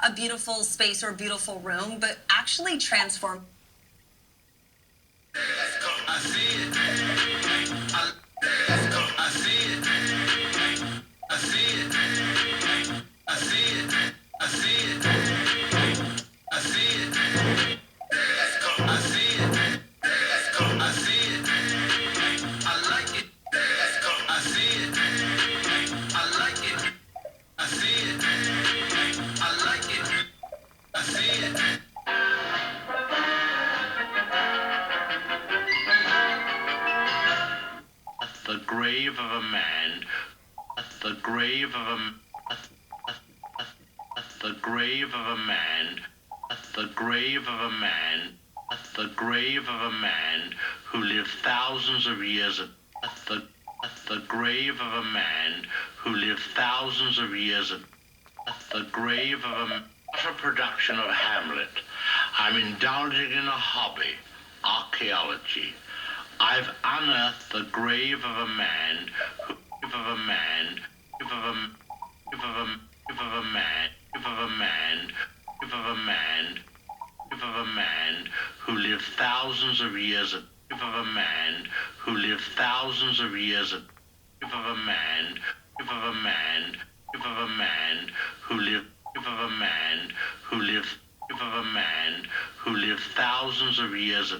a beautiful space or a beautiful room, but actually transform. I see it. I see it. I see it. I see it. I see it. I see it. I see it. I see it. I like it. I see it. I like it. I see it. I like it. I see it. At the grave of a man. At the grave of a. At the grave of a man. At the grave of a man. At the grave of a man who lived thousands of years. At the grave of a man who lived thousands of years. At the grave of a production of Hamlet. I'm indulging in a hobby, archaeology. I've unearthed the grave of a man who of a man of a of a of a man of a man of a man of a man who lived thousands of years. Of a man who lived thousands of years. Of a man of a man of a man who lived. Of a man who lived. Of a man who lived thousands of years.